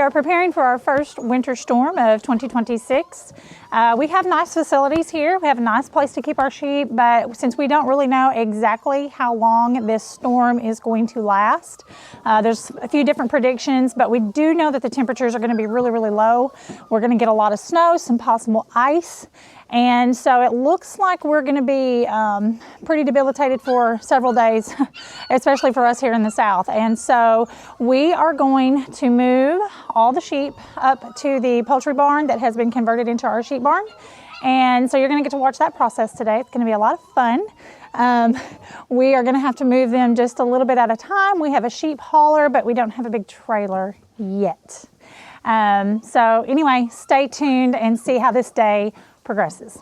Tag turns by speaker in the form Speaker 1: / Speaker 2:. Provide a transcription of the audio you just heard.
Speaker 1: are preparing for our first winter storm of 2026. We have nice facilities here. We have a nice place to keep our sheep, but since we don't really know exactly how long this storm is going to last, there's a few different predictions, but we do know that the temperatures are going to be really, really low. We're going to get a lot of snow, some possible ice. And so it looks like we're going to be pretty debilitated for several days, especially for us here in the south. And so we are going to move all the sheep up to the poultry barn that has been converted into our sheep barn. And so you're going to get to watch that process today. It's going to be a lot of fun. We are going to have to move them just a little bit at a time. We have a sheep hauler, but we don't have a big trailer yet. So anyway, stay tuned and see how this day progresses.